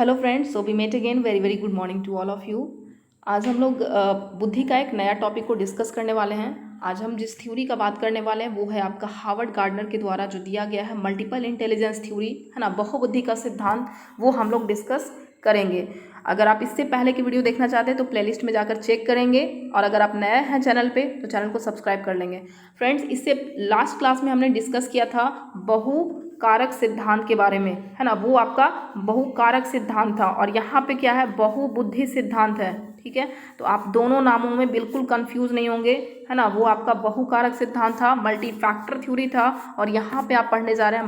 Hello friends, so we met again. Very very good morning to all of you. आज हम लोग बुद्धि का एक नया टॉपिक को डिस्कस करने वाले हैं। आज हम जिस थ्योरी का बात करने वाले हैं वो है आपका हार्वर्ड गार्डनर के द्वारा जो दिया गया है मल्टीपल इंटेलिजेंस थ्योरी, है ना, बहुबुद्धि का सिद्धांत। वो हम लोग डिस्कस करेंगे। अगर आप इससे पहले की वीडियो देखना चाहते हैं तो प्लेलिस्ट में जाकर चेक करेंगे, और अगर आप नए हैं चैनल पे तो चैनल को सब्सक्राइब कर लेंगे। फ्रेंड्स, इससे लास्ट क्लास में हमने डिस्कस किया था बहुकारक सिद्धांत के बारे में, है ना। वो आपका बहुकारक सिद्धांत था, और यहाँ पे क्या है, बहुबुद्धि सिद्धांत है। ठीक है, तो आप दोनों नामों में बिल्कुल कंफ्यूज नहीं होंगे, है ना। वो आपका बहुकारक सिद्धांत था, मल्टी फैक्टर थ्योरी था, और यहाँ पे आप पढ़ने जा रहे हैं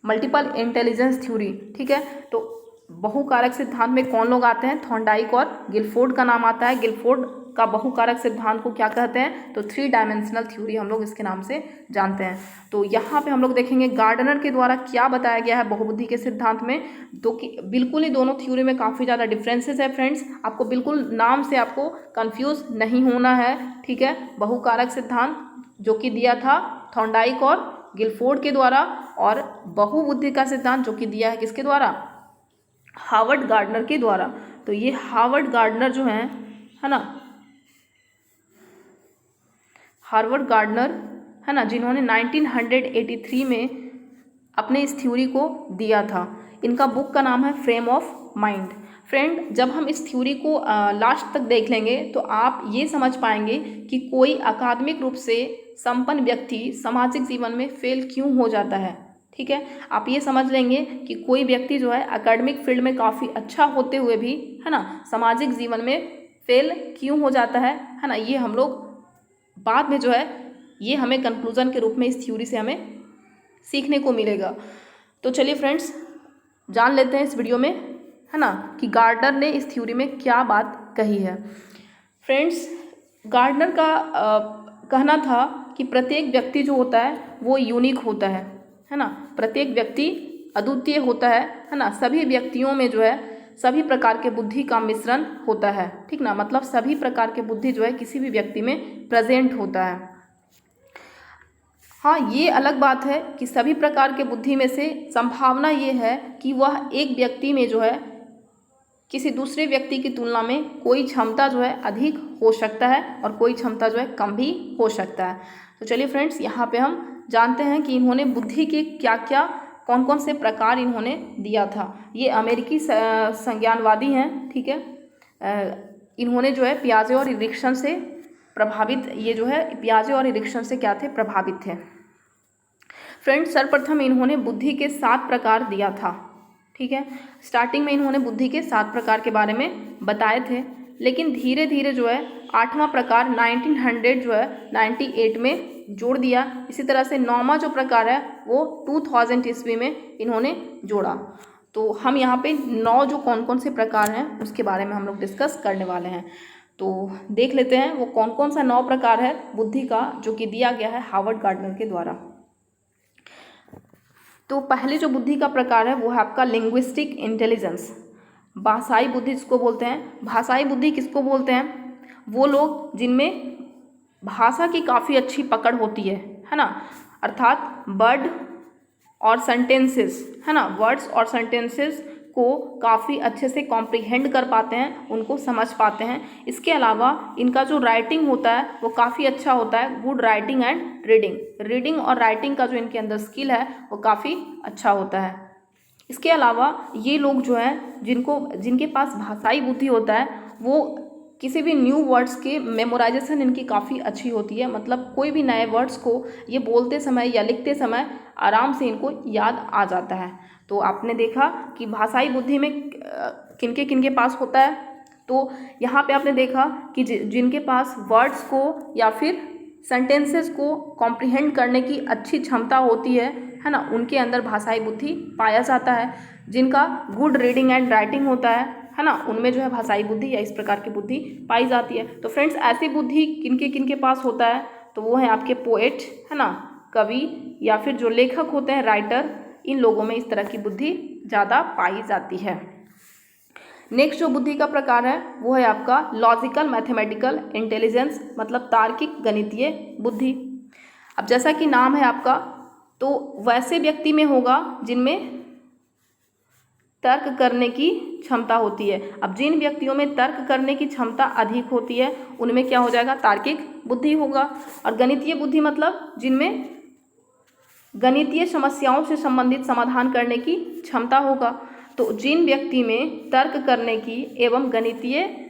मल्टीपल इंटेलिजेंस थ्योरी। ठीक है, तो बहुकारक सिद्धांत में कौन लोग आते हैं? थॉर्नडाइक और गिलफोर्ड का नाम आता है। गिलफोर्ड का बहुकारक सिद्धांत को क्या कहते हैं? तो 3 डायमेंशनल थ्योरी हम लोग इसके नाम से जानते हैं। तो यहाँ पे हम लोग देखेंगे गार्डनर के द्वारा क्या बताया गया है बहुबुद्धि के सिद्धांत में। तो कि बिल्कुल ही दोनों थ्योरी में काफ़ी ज़्यादा डिफरेंसेस है फ्रेंड्स। आपको बिल्कुल नाम से आपको कंफ्यूज नहीं होना है। ठीक है, बहुकारक सिद्धांत जो कि दिया था थॉर्नडाइक और गिलफोर्ड के द्वारा, और बहुबुद्धि का सिद्धांत जो कि दिया है किसके द्वारा? हार्वर्ड गार्डनर के द्वारा। तो ये हार्वर्ड गार्डनर जो है ना, हार्वर्ड गार्डनर, है ना, जिन्होंने 1983 में अपने इस थ्योरी को दिया था। इनका बुक का नाम है फ्रेम ऑफ माइंड। फ्रेंड, जब हम इस थ्योरी को लास्ट तक देख लेंगे तो आप ये समझ पाएंगे कि कोई अकादमिक रूप से संपन्न व्यक्ति सामाजिक जीवन में फेल क्यों हो जाता है। ठीक है, आप ये समझ लेंगे कि कोई व्यक्ति जो है एकेडमिक फील्ड में काफ़ी अच्छा होते हुए भी, है ना, सामाजिक जीवन में फेल क्यों हो जाता है ना। ये हम लोग बाद में जो है ये हमें कंक्लूजन के रूप में इस थ्योरी से हमें सीखने को मिलेगा। तो चलिए फ्रेंड्स, जान लेते हैं इस वीडियो में, है ना, कि गार्डनर ने इस थ्योरी में क्या बात कही है। फ्रेंड्स, गार्डनर का कहना था कि प्रत्येक व्यक्ति जो होता है वो यूनिक होता है ना। प्रत्येक व्यक्ति अद्वितीय होता है ना। सभी व्यक्तियों में जो है सभी प्रकार के बुद्धि का मिश्रण होता है। ठीक ना, मतलब सभी प्रकार के बुद्धि जो है किसी भी व्यक्ति में प्रेजेंट होता है। हाँ, ये अलग बात है कि सभी प्रकार के बुद्धि में से संभावना ये है कि वह एक व्यक्ति में जो है किसी दूसरे व्यक्ति की तुलना में कोई क्षमता जो है अधिक हो सकता है, और कोई क्षमता जो है कम भी हो सकता है। तो चलिए फ्रेंड्स, यहाँ पे हम जानते हैं कि इन्होंने बुद्धि के क्या क्या कौन कौन से प्रकार इन्होंने दिया था। ये अमेरिकी संज्ञानवादी हैं। ठीक है, इन्होंने जो है पियाजे और इरिक्सन से प्रभावित, ये जो है पियाजे और इरिक्सन से क्या थे? प्रभावित थे। फ्रेंड्स, सर्वप्रथम इन्होंने बुद्धि के 7 प्रकार दिया था। ठीक है, स्टार्टिंग में इन्होंने बुद्धि के 7 प्रकार के बारे में बताए थे, लेकिन धीरे धीरे जो है 8वां प्रकार 1998 में जोड़ दिया। इसी तरह से 9वां जो प्रकार है वो 2000 ईस्वी में इन्होंने जोड़ा। तो हम यहाँ पे 9 जो कौन कौन से प्रकार हैं उसके बारे में हम लोग डिस्कस करने वाले हैं। तो देख लेते हैं वो कौन कौन सा 9 प्रकार है बुद्धि का जो कि दिया गया है हार्वर्ड गार्डनर के द्वारा। तो पहले जो बुद्धि का प्रकार है वो है आपका लिंग्विस्टिक इंटेलिजेंस, भाषाई बुद्धि जिसको बोलते हैं। भाषाई बुद्धि किसको बोलते हैं? वो लोग जिनमें भाषा की काफ़ी अच्छी पकड़ होती है ना, अर्थात वर्ड और सेंटेंसेस, है ना, वर्ड्स और सेंटेंसेस को काफ़ी अच्छे से कॉम्प्रिहेंड कर पाते हैं, उनको समझ पाते हैं। इसके अलावा इनका जो राइटिंग होता है वो काफ़ी अच्छा होता है, गुड राइटिंग एंड रीडिंग और राइटिंग का जो इनके अंदर स्किल है वो काफ़ी अच्छा होता है। इसके अलावा ये लोग जो हैं जिनके पास भाषाई बुद्धि होता है वो किसी भी न्यू वर्ड्स के मेमोराइजेशन इनकी काफ़ी अच्छी होती है। मतलब कोई भी नए वर्ड्स को ये बोलते समय या लिखते समय आराम से इनको याद आ जाता है। तो आपने देखा कि भाषाई बुद्धि में किनके किनके पास होता है। तो यहाँ पे आपने देखा कि जिनके पास वर्ड्स को या फिर सेंटेंसेस को कॉम्प्रिहेंड करने की अच्छी क्षमता होती है ना, उनके अंदर भाषाई बुद्धि पाया जाता है। जिनका गुड रीडिंग एंड राइटिंग होता है ना, उनमें जो है भाषाई बुद्धि या इस प्रकार की बुद्धि पाई जाती है। तो फ्रेंड्स, ऐसी बुद्धि किनके पास होता है? तो वो है आपके पोएट, है ना, कवि, या फिर जो लेखक होते हैं राइटर, इन लोगों में इस तरह की बुद्धि ज़्यादा पाई जाती है। नेक्स्ट जो बुद्धि का प्रकार है वो है आपका लॉजिकल मैथमेटिकल इंटेलिजेंस, मतलब तार्किक गणितीय बुद्धि। अब जैसा कि नाम है आपका, तो वैसे व्यक्ति में होगा जिनमें तर्क करने की क्षमता होती है। अब जिन व्यक्तियों में तर्क करने की क्षमता अधिक होती है उनमें क्या हो जाएगा, तार्किक बुद्धि होगा। और गणितीय बुद्धि मतलब जिनमें गणितीय समस्याओं से संबंधित समाधान करने की क्षमता होगा। तो जिन व्यक्ति में तर्क करने की एवं गणितीय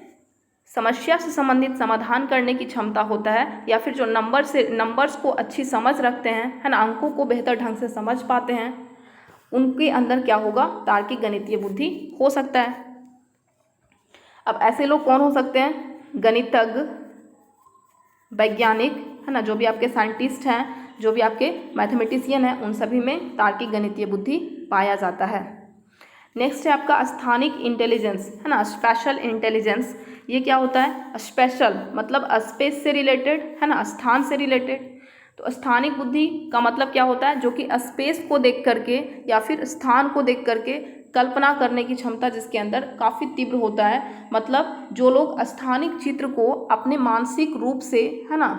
समस्या से संबंधित समाधान करने की क्षमता होता है, या फिर जो नंबर्स को अच्छी समझ रखते हैं, है ना, अंकों को बेहतर ढंग से समझ पाते हैं, उनके अंदर क्या होगा, तार्किक गणितीय बुद्धि हो सकता है। अब ऐसे लोग कौन हो सकते हैं, गणितज्ञ, वैज्ञानिक, है ना, जो भी आपके साइंटिस्ट हैं, जो भी आपके मैथमेटिशियन हैं, उन सभी में तार्किक गणितीय बुद्धि पाया जाता है। नेक्स्ट है आपका स्थानिक इंटेलिजेंस, है ना, स्पेशल इंटेलिजेंस। ये क्या होता है, स्पेशल मतलब स्पेस से रिलेटेड, है ना, स्थान से रिलेटेड। तो स्थानिक बुद्धि का मतलब क्या होता है, जो कि स्पेस को देख करके या फिर स्थान को देख करके कल्पना करने की क्षमता जिसके अंदर काफ़ी तीव्र होता है। मतलब जो लोग स्थानिक चित्र को अपने मानसिक रूप से, है ना,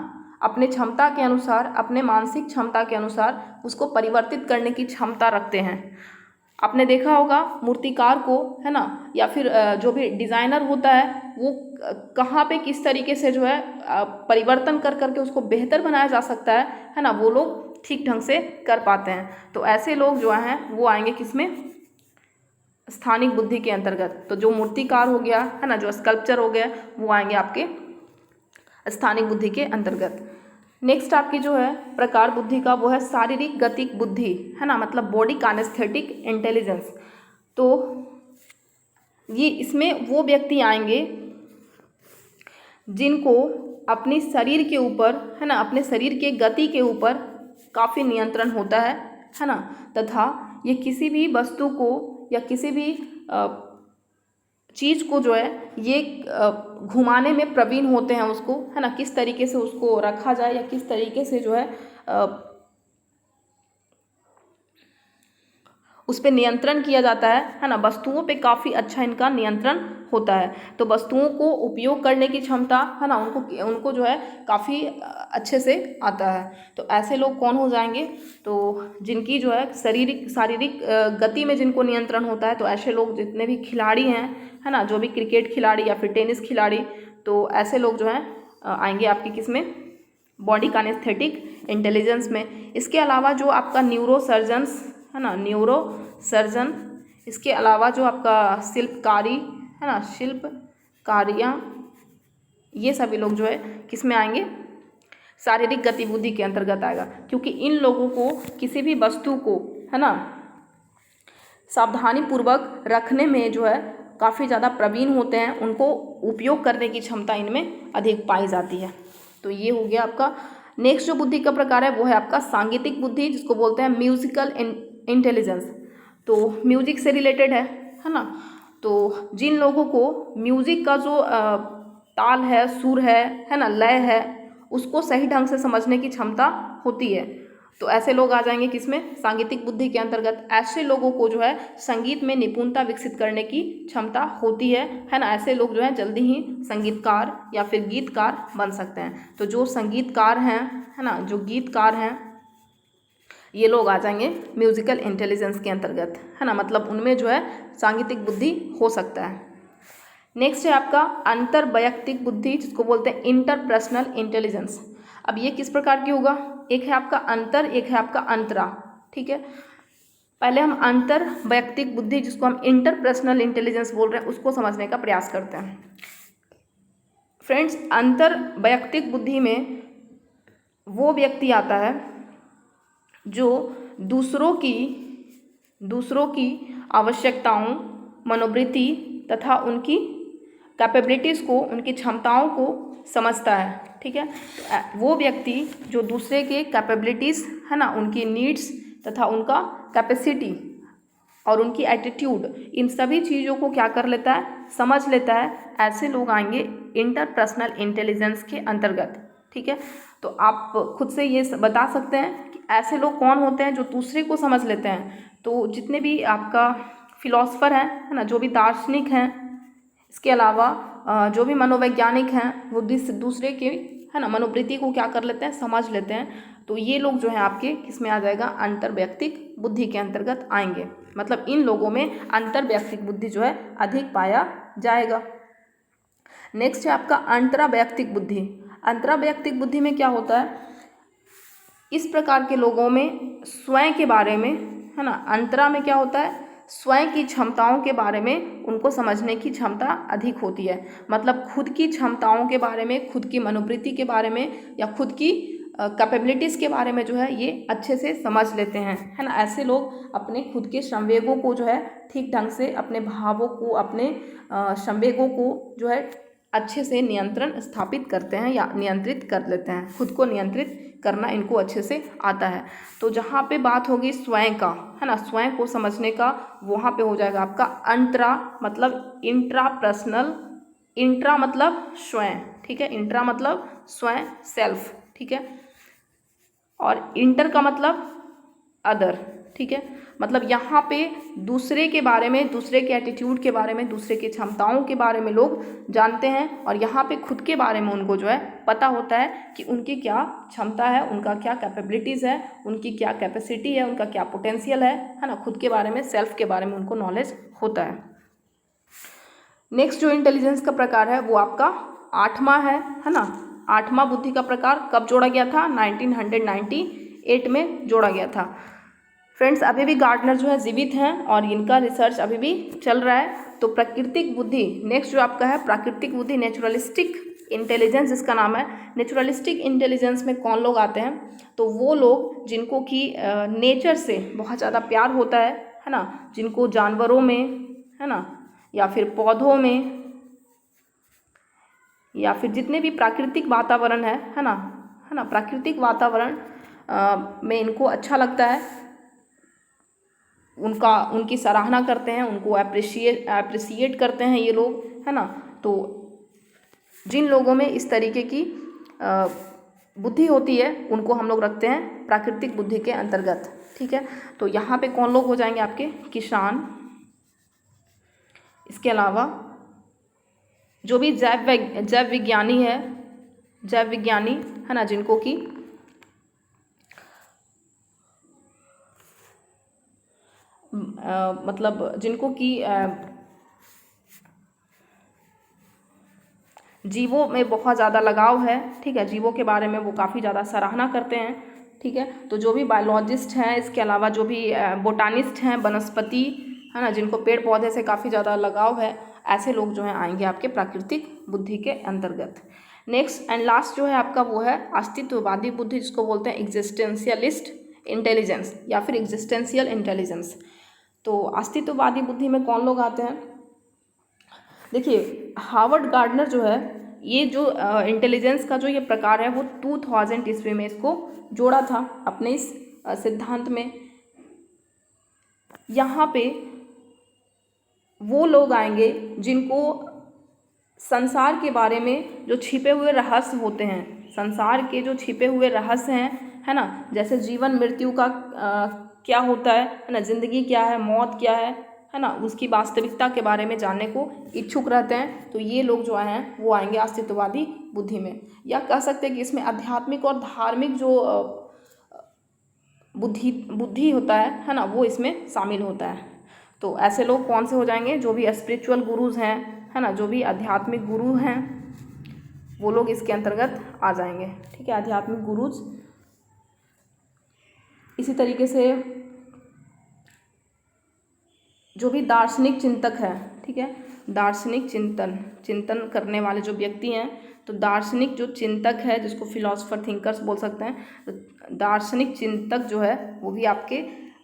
अपने क्षमता के अनुसार, अपने मानसिक क्षमता के अनुसार उसको परिवर्तित करने की क्षमता रखते हैं। आपने देखा होगा मूर्तिकार को, है ना, या फिर जो भी डिज़ाइनर होता है वो कहाँ पे किस तरीके से जो है परिवर्तन कर करके उसको बेहतर बनाया जा सकता है ना, वो लोग ठीक ढंग से कर पाते हैं। तो ऐसे लोग जो हैं वो आएंगे किसमें, स्थानिक बुद्धि के अंतर्गत। तो जो मूर्तिकार हो गया, है ना, जो स्कल्पचर हो गया, वो आएंगे आपके स्थानिक बुद्धि के अंतर्गत। नेक्स्ट आपकी जो है प्रकार बुद्धि का, वो है शारीरिक गतिक बुद्धि, है ना, मतलब बॉडी काइनेस्थेटिक इंटेलिजेंस। तो ये इसमें वो व्यक्ति आएंगे जिनको अपने शरीर के ऊपर, है ना, अपने शरीर के गति के ऊपर काफ़ी नियंत्रण होता है ना, तथा ये किसी भी वस्तु को या किसी भी चीज़ को जो है ये घुमाने में प्रवीण होते हैं उसको, है ना, किस तरीके से उसको रखा जाए या किस तरीके से जो है उस पर नियंत्रण किया जाता है ना, वस्तुओं पे काफ़ी अच्छा इनका नियंत्रण होता है। तो वस्तुओं को उपयोग करने की क्षमता, है ना, उनको जो है काफ़ी अच्छे से आता है। तो ऐसे लोग कौन हो जाएंगे, तो जिनकी जो है शारीरिक गति में जिनको नियंत्रण होता है। तो ऐसे लोग जितने भी खिलाड़ी हैं, है ना, जो भी क्रिकेट खिलाड़ी या फिर टेनिस खिलाड़ी, तो ऐसे लोग जो हैं आएंगे आपके किस में, बॉडी काइनेस्थेटिक इंटेलिजेंस में। इसके अलावा जो आपका न्यूरो सर्जन्स, है ना, न्यूरो सर्जन, इसके अलावा जो आपका शिल्पकारी, है ना, शिल्पकारियाँ, ये सभी लोग जो है किस में आएंगे, शारीरिक गतिविधि के अंतर्गत आएगा। क्योंकि इन लोगों को किसी भी वस्तु को, है ना, सावधानी पूर्वक रखने में जो है काफ़ी ज़्यादा प्रवीण होते हैं, उनको उपयोग करने की क्षमता इनमें अधिक पाई जाती है। तो ये हो गया आपका। नेक्स्ट जो बुद्धि का प्रकार है वो है आपका सांगीतिक बुद्धि, जिसको बोलते हैं म्यूजिकल इंटेलिजेंस। तो म्यूजिक से रिलेटेड है ना। तो जिन लोगों को म्यूजिक का जो ताल है, सुर है ना, लय है, उसको सही ढंग से समझने की क्षमता होती है, तो ऐसे लोग आ जाएंगे किसमें, सांगीतिक बुद्धि के अंतर्गत। ऐसे लोगों को जो है संगीत में निपुणता विकसित करने की क्षमता होती है ना। ऐसे लोग जो है जल्दी ही संगीतकार या फिर गीतकार बन सकते हैं। तो जो संगीतकार हैं, है ना, जो गीतकार हैं, ये लोग आ जाएंगे म्यूजिकल इंटेलिजेंस के अंतर्गत, है ना, मतलब उनमें जो है सांगीतिक बुद्धि हो सकता है। नेक्स्ट है आपका अंतर्वैयक्तिक बुद्धि, जिसको बोलते हैं इंटरपर्सनल इंटेलिजेंस। अब ये किस प्रकार की होगा, एक है आपका अंतर, एक है आपका अंतरा, ठीक है। पहले हम अंतर्वैयक्तिक बुद्धि, जिसको हम इंटरपर्सनल इंटेलिजेंस बोल रहे हैं, उसको समझने का प्रयास करते हैं। फ्रेंड्स, अंतर्वैयक्तिक बुद्धि में वो व्यक्ति आता है जो दूसरों की आवश्यकताओं, मनोवृत्ति तथा उनकी कैपेबिलिटीज़ को, उनकी क्षमताओं को समझता है, ठीक है। तो वो व्यक्ति जो दूसरे के कैपेबिलिटीज़, है ना, उनकी नीड्स तथा उनका कैपेसिटी और उनकी एटीट्यूड, इन सभी चीज़ों को क्या कर लेता है, समझ लेता है, ऐसे लोग आएंगे इंटरपर्सनल इंटेलिजेंस के अंतर्गत, ठीक है। तो आप खुद से ये बता सकते हैं कि ऐसे लोग कौन होते हैं जो दूसरे को समझ लेते हैं। तो जितने भी आपका फिलॉसफर हैं, है ना, जो भी दार्शनिक हैं, इसके अलावा जो भी मनोवैज्ञानिक हैं, वो दूसरे के, है ना, मनोवृत्ति को क्या कर लेते हैं, समझ लेते हैं। तो ये लोग जो है आपके किस में आ जाएगा, अंतर्वैयक्तिक बुद्धि के अंतर्गत आएंगे। मतलब इन लोगों में अंतर्वैयक्तिक बुद्धि जो है अधिक पाया जाएगा। नेक्स्ट है आपका अंतरावैयक्तिक बुद्धि। अंतरावैयक्तिक बुद्धि में क्या होता है, इस प्रकार के लोगों में स्वयं के बारे में, है ना, अंतरा में क्या होता है, स्वयं की क्षमताओं के बारे में उनको समझने की क्षमता अधिक होती है। मतलब खुद की क्षमताओं के बारे में, खुद की मनोवृत्ति के बारे में या खुद की कैपेबिलिटीज़ के बारे में जो है ये अच्छे से समझ लेते हैं, है ना। ऐसे लोग अपने खुद के संवेगों को जो है ठीक ढंग से, अपने भावों को, अपने संवेगों को जो है अच्छे से नियंत्रण स्थापित करते हैं या नियंत्रित कर लेते हैं। खुद को नियंत्रित करना इनको अच्छे से आता है। तो जहाँ पे बात होगी स्वयं का, है ना, स्वयं को समझने का, वहाँ पे हो जाएगा आपका अंतरा, मतलब इंट्रा पर्सनल। इंट्रा मतलब स्वयं, ठीक है, इंट्रा मतलब स्वयं, सेल्फ, ठीक है, और इंटर का मतलब अदर, ठीक है। मतलब यहाँ पे दूसरे के बारे में, दूसरे के एटीट्यूड के बारे में, दूसरे की क्षमताओं के बारे में लोग जानते हैं, और यहाँ पे खुद के बारे में उनको जो है पता होता है कि उनकी क्या क्षमता है, उनका क्या कैपेबिलिटीज़ है, उनकी क्या कैपेसिटी है, उनका क्या पोटेंशियल है ना। खुद के बारे में, सेल्फ के बारे में उनको नॉलेज होता है। नेक्स्ट जो इंटेलिजेंस का प्रकार है वो आपका 8वां है ना। 8वां बुद्धि का प्रकार कब जोड़ा गया था, 1998 में जोड़ा गया था। फ्रेंड्स, अभी भी गार्डनर जो है जीवित हैं और इनका रिसर्च अभी भी चल रहा है। तो प्राकृतिक बुद्धि नेक्स्ट जो आपका है, प्राकृतिक बुद्धि, नेचुरलिस्टिक इंटेलिजेंस इसका नाम है। नेचुरलिस्टिक इंटेलिजेंस में कौन लोग आते हैं, तो वो लोग जिनको कि नेचर से बहुत ज़्यादा प्यार होता है ना, जिनको जानवरों में, है ना, या फिर पौधों में, या फिर जितने भी प्राकृतिक वातावरण है ना, प्राकृतिक वातावरण में इनको अच्छा लगता है, उनकी सराहना करते हैं, उनको अप्रिशिएट करते हैं ये लोग, है ना। तो जिन लोगों में इस तरीके की बुद्धि होती है उनको हम लोग रखते हैं प्राकृतिक बुद्धि के अंतर्गत, ठीक है। तो यहाँ पे कौन लोग हो जाएंगे आपके, किसान, इसके अलावा जो भी जैव विज्ञानी है, जैव विज्ञानी, है ना, जिनको कि मतलब जिनको कि जीवों में बहुत ज़्यादा लगाव है, ठीक है, जीवों के बारे में वो काफ़ी ज़्यादा सराहना करते हैं, ठीक है। तो जो भी बायोलॉजिस्ट हैं, इसके अलावा जो भी बोटानिस्ट हैं, वनस्पति, है ना, जिनको पेड़ पौधे से काफ़ी ज़्यादा लगाव है, ऐसे लोग जो हैं आएंगे आपके प्राकृतिक बुद्धि के अंतर्गत। नेक्स्ट एंड लास्ट जो है आपका वो है अस्तित्ववादी बुद्धि, जिसको बोलते हैं एग्जिस्टेंशियलिस्ट इंटेलिजेंस या फिर एग्जिस्टेंशियल इंटेलिजेंस। तो अस्तित्ववादी बुद्धि में कौन लोग आते हैं, देखिए हार्वर्ड गार्डनर जो है, ये जो इंटेलिजेंस का जो ये प्रकार है वो 2000 ईस्वी में इसको जोड़ा था अपने इस सिद्धांत में। यहाँ पे वो लोग आएंगे जिनको संसार के बारे में जो छिपे हुए रहस्य होते हैं, संसार के जो छिपे हुए रहस्य हैं, है ना, जैसे जीवन मृत्यु का क्या होता है ना, जिंदगी क्या है, मौत क्या है ना, उसकी वास्तविकता के बारे में जानने को इच्छुक रहते हैं। तो ये लोग जो हैं वो आएंगे अस्तित्ववादी बुद्धि में, या कह सकते हैं कि इसमें आध्यात्मिक और धार्मिक जो बुद्धि होता है ना, वो इसमें शामिल होता है। तो ऐसे लोग कौन से हो जाएंगे, जो भी स्पिरिचुअल गुरुज हैं, है ना, जो भी आध्यात्मिक गुरु हैं, वो लोग इसके अंतर्गत आ जाएंगे, ठीक है, आध्यात्मिक गुरुज। इसी तरीके से जो भी दार्शनिक चिंतक है, ठीक है, दार्शनिक चिंतन करने वाले जो व्यक्ति हैं, तो दार्शनिक जो चिंतक है, जिसको फिलोसफर थिंकर्स बोल सकते हैं, तो दार्शनिक चिंतक जो है वो भी आपके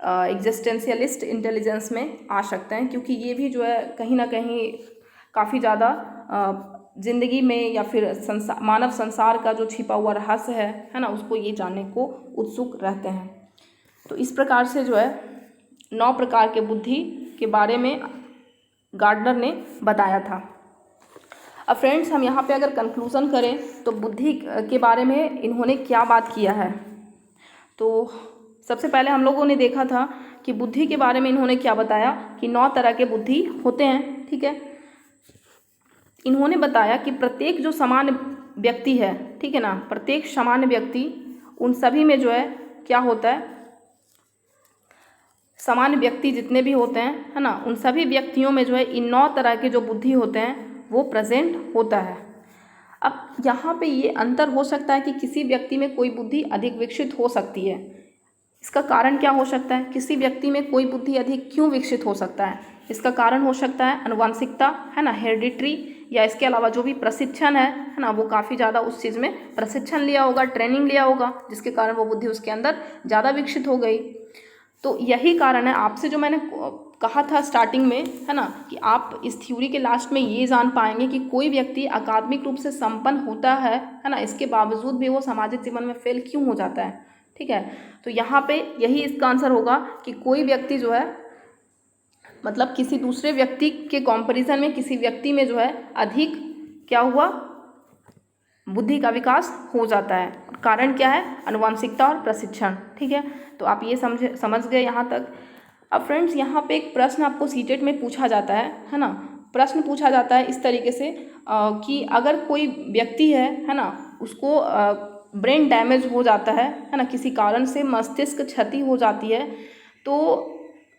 एग्जिस्टेंशियलिस्ट इंटेलिजेंस में आ सकते हैं, क्योंकि ये भी जो है कहीं ना कहीं काफ़ी ज़्यादा ज़िंदगी में या फिर मानव संसार का जो छिपा हुआ रहस्य है ना, उसको ये जानने को उत्सुक रहते हैं। तो इस प्रकार से जो है 9 प्रकार के बुद्धि के बारे में गार्डनर ने बताया था। अब फ्रेंड्स, हम यहाँ पे अगर कंक्लूज़न करें तो बुद्धि के बारे में इन्होंने क्या बात किया है, तो सबसे पहले हम लोगों ने देखा था कि बुद्धि के बारे में इन्होंने क्या बताया कि 9 तरह के बुद्धि होते हैं, ठीक है। इन्होंने बताया कि प्रत्येक जो सामान्य व्यक्ति है, ठीक है ना, प्रत्येक सामान्य व्यक्ति उन सभी में जो है क्या होता है, सामान्य व्यक्ति जितने भी होते हैं, है ना, उन सभी व्यक्तियों में जो है इन 9 तरह के जो बुद्धि होते हैं वो प्रेजेंट होता है। अब यहाँ पे ये अंतर हो सकता है कि किसी व्यक्ति में कोई बुद्धि अधिक विकसित हो सकती है। इसका कारण क्या हो सकता है, किसी व्यक्ति में कोई बुद्धि अधिक क्यों विकसित हो सकता है? इसका कारण हो सकता है अनुवांशिकता, है ना, हेरिडिटरी, या इसके अलावा जो भी प्रशिक्षण है ना, वो काफ़ी ज़्यादा उस चीज़ में प्रशिक्षण लिया होगा, ट्रेनिंग लिया होगा, जिसके कारण वो बुद्धि उसके अंदर ज़्यादा विकसित हो गई। तो यही कारण है, आपसे जो मैंने कहा था स्टार्टिंग में, है ना, कि आप इस थ्योरी के लास्ट में ये जान पाएंगे कि कोई व्यक्ति अकादमिक रूप से संपन्न होता है ना, इसके बावजूद भी वो सामाजिक जीवन में फेल क्यों हो जाता है। ठीक है, तो यहाँ पे यही इसका आंसर होगा कि कोई व्यक्ति जो है, मतलब किसी दूसरे व्यक्ति के कंपैरिजन में किसी व्यक्ति में जो है अधिक क्या हुआ, बुद्धि का विकास हो जाता है। कारण क्या है, अनुवांशिकता और प्रशिक्षण। ठीक है, तो आप ये समझ गए यहाँ तक। अब फ्रेंड्स यहाँ पे एक प्रश्न आपको सीटेट में पूछा जाता है ना, प्रश्न पूछा जाता है इस तरीके से कि अगर कोई व्यक्ति है ना, उसको ब्रेन डैमेज हो जाता है ना, किसी कारण से मस्तिष्क क्षति हो जाती है, तो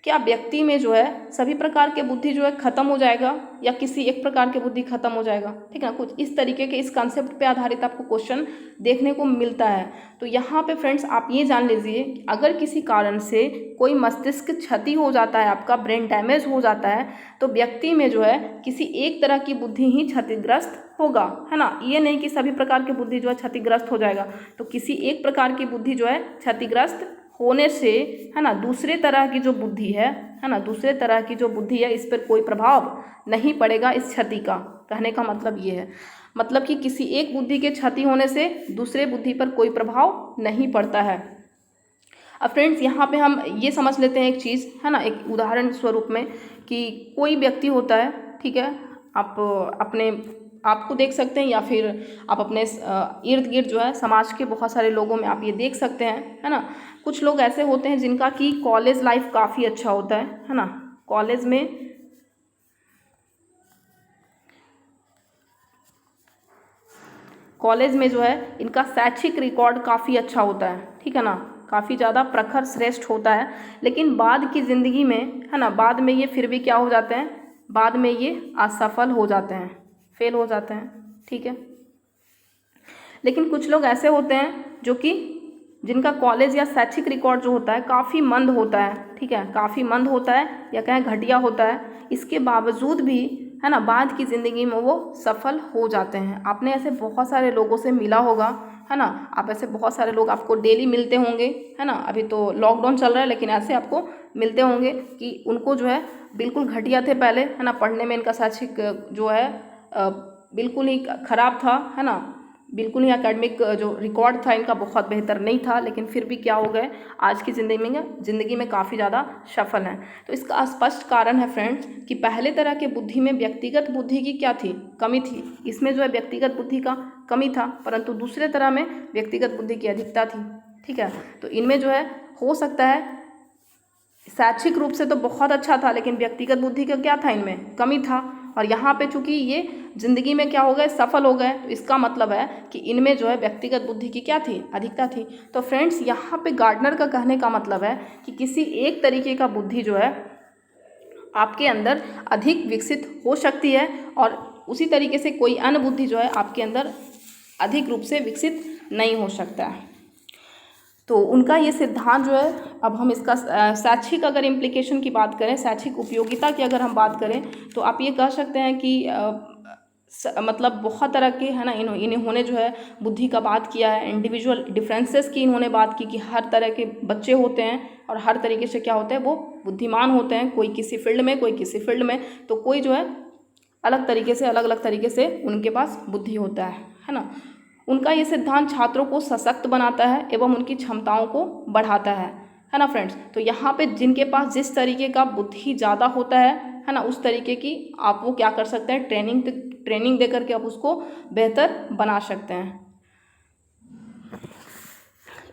क्या व्यक्ति में जो है सभी प्रकार के बुद्धि जो है खत्म हो जाएगा या किसी एक प्रकार के बुद्धि खत्म हो जाएगा। ठीक है ना, कुछ इस तरीके के इस कॉन्सेप्ट पे आधारित आपको क्वेश्चन देखने को मिलता है। तो यहाँ पे फ्रेंड्स आप ये जान लीजिए, अगर किसी कारण से कोई मस्तिष्क क्षति हो जाता है, आपका ब्रेन डैमेज हो जाता है, तो व्यक्ति में जो है किसी एक तरह की बुद्धि ही क्षतिग्रस्त होगा, है ना। ये नहीं कि सभी प्रकार की बुद्धि जो है क्षतिग्रस्त हो जाएगा, तो किसी एक प्रकार की बुद्धि जो है क्षतिग्रस्त होने से, है ना, दूसरे तरह की जो बुद्धि है ना, दूसरे तरह की जो बुद्धि है, इस पर कोई प्रभाव नहीं पड़ेगा इस क्षति का। कहने का मतलब ये है, मतलब कि किसी एक बुद्धि के क्षति होने से दूसरे बुद्धि पर कोई प्रभाव नहीं पड़ता है। अब फ्रेंड्स यहाँ पे हम ये समझ लेते हैं एक चीज़, है ना, एक उदाहरण स्वरूप में, कि कोई व्यक्ति होता है, ठीक है, आपको देख सकते हैं या फिर आप अपने इर्द गिर्द जो है समाज के बहुत सारे लोगों में आप ये देख सकते हैं, है ना। कुछ लोग ऐसे होते हैं जिनका कि कॉलेज लाइफ काफ़ी अच्छा होता है ना, कॉलेज में जो है इनका शैक्षिक रिकॉर्ड काफ़ी अच्छा होता है, ठीक है ना, काफ़ी ज़्यादा प्रखर श्रेष्ठ होता है। लेकिन बाद की ज़िंदगी में, है ना, बाद में ये फिर भी क्या हो जाते हैं, बाद में ये असफल हो जाते हैं, फेल हो जाते हैं। ठीक है, लेकिन कुछ लोग ऐसे होते हैं जो कि जिनका कॉलेज या शैक्षिक रिकॉर्ड जो होता है काफ़ी मंद होता है, ठीक है, काफ़ी मंद होता है या कहें घटिया होता है, इसके बावजूद भी, है ना, बाद की ज़िंदगी में वो सफल हो जाते हैं। आपने ऐसे बहुत सारे लोगों से मिला होगा, है ना, आप ऐसे बहुत सारे लोग आपको डेली मिलते होंगे, है ना। अभी तो लॉकडाउन चल रहा है, लेकिन ऐसे आपको मिलते होंगे कि उनको जो है बिल्कुल घटिया थे पहले, है ना, पढ़ने में इनका शैक्षिक जो है बिल्कुल ही ख़राब था, है ना, बिल्कुल ही एकेडमिक जो रिकॉर्ड था इनका बहुत बेहतर नहीं था, लेकिन फिर भी क्या हो गए, आज की ज़िंदगी में काफ़ी ज़्यादा सफल हैं। तो इसका स्पष्ट कारण है फ्रेंड्स कि पहले तरह के बुद्धि में व्यक्तिगत बुद्धि की क्या थी, कमी थी। इसमें जो है व्यक्तिगत बुद्धि का कमी था, परंतु दूसरे तरह में व्यक्तिगत बुद्धि की अधिकता थी। ठीक है, तो इनमें जो है हो सकता है शैक्षिक रूप से तो बहुत अच्छा था, लेकिन व्यक्तिगत बुद्धि का क्या था, इनमें कमी था। और यहाँ पे चूंकि ये ज़िंदगी में क्या हो गए, सफल हो गए, तो इसका मतलब है कि इनमें जो है व्यक्तिगत बुद्धि की क्या थी, अधिकता थी। तो फ्रेंड्स यहाँ पे गार्डनर का कहने का मतलब है कि किसी एक तरीके का बुद्धि जो है आपके अंदर अधिक विकसित हो सकती है और उसी तरीके से कोई अन्य बुद्धि जो है आपके अंदर अधिक रूप से विकसित नहीं हो सकता है। तो उनका ये सिद्धांत जो है, अब हम इसका शैक्षिक अगर इम्प्लीकेशन की बात करें, शैक्षिक उपयोगिता की अगर हम बात करें, तो आप ये कह सकते हैं कि मतलब बहुत तरह के, है ना, इन्होंने जो है बुद्धि का बात किया है, इंडिविजुअल डिफरेंसेस की इन्होंने बात की कि हर तरह के बच्चे होते हैं और हर तरीके से क्या होते हैं, वो बुद्धिमान होते हैं, कोई किसी फील्ड में, कोई किसी फील्ड में, तो कोई जो है अलग अलग तरीके से उनके पास बुद्धि होता है ना। उनका ये सिद्धांत छात्रों को सशक्त बनाता है एवं उनकी क्षमताओं को बढ़ाता है ना फ्रेंड्स। तो यहाँ पे जिनके पास जिस तरीके का बुद्धि ज़्यादा होता है ना, उस तरीके की आप वो क्या कर सकते हैं, ट्रेनिंग दे करके आप उसको बेहतर बना सकते हैं।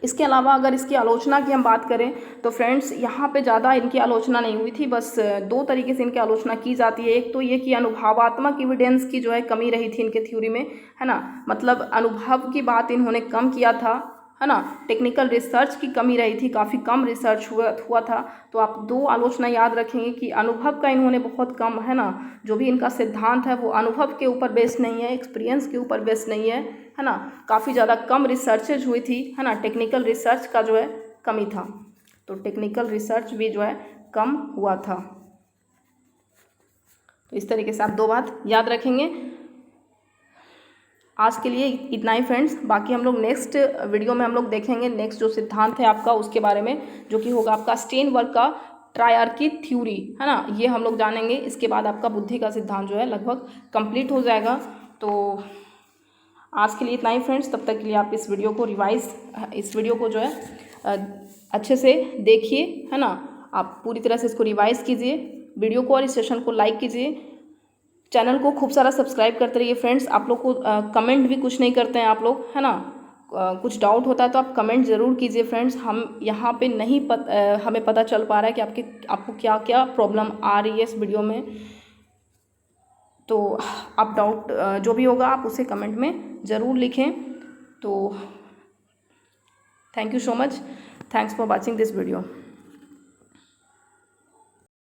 इसके अलावा अगर इसकी आलोचना की हम बात करें तो फ्रेंड्स यहाँ पे ज़्यादा इनकी आलोचना नहीं हुई थी, बस दो तरीके से इनकी आलोचना की जाती है। एक तो ये कि अनुभवात्मक एविडेंस की जो है कमी रही थी इनके थ्योरी में, है ना, मतलब अनुभव की बात इन्होंने कम किया था, है ना, टेक्निकल रिसर्च की कमी रही थी, काफ़ी कम रिसर्च हुआ था। तो आप 2 आलोचना याद रखेंगे कि अनुभव का इन्होंने बहुत कम, है ना, जो भी इनका सिद्धांत है वो अनुभव के ऊपर बेस्ड नहीं है, एक्सपीरियंस के ऊपर बेस्ड नहीं है ना, काफ़ी ज़्यादा कम रिसर्चेज हुई थी, है ना, टेक्निकल रिसर्च का जो है कमी था, तो टेक्निकल रिसर्च भी जो है कम हुआ था। तो इस तरीके से आप 2 बात याद रखेंगे। आज के लिए इतना ही फ्रेंड्स, बाकी हम लोग नेक्स्ट वीडियो में हम लोग देखेंगे नेक्स्ट जो सिद्धांत है आपका उसके बारे में, जो कि होगा आपका स्टेनबर्ग का ट्रायर्की थ्योरी, है ना, ये हम लोग जानेंगे। इसके बाद आपका बुद्धि का सिद्धांत जो है लगभग कंप्लीट हो जाएगा। तो आज के लिए इतना ही फ्रेंड्स, तब तक के लिए आप इस वीडियो को जो है अच्छे से देखिए, है ना, आप पूरी तरह से इसको रिवाइज कीजिए वीडियो को, और इस सेशन को लाइक कीजिए, चैनल को खूब सारा सब्सक्राइब करते रहिए फ्रेंड्स। आप लोग को कमेंट भी कुछ नहीं करते हैं आप लोग, है ना, कुछ डाउट होता है तो आप कमेंट ज़रूर कीजिए फ्रेंड्स। हम यहाँ पे नहीं हमें पता चल पा रहा है कि आपको क्या क्या प्रॉब्लम आ रही है इस वीडियो में, तो आप डाउट जो भी होगा आप उसे कमेंट में ज़रूर लिखें। तो thank you so much, thanks for watching this video.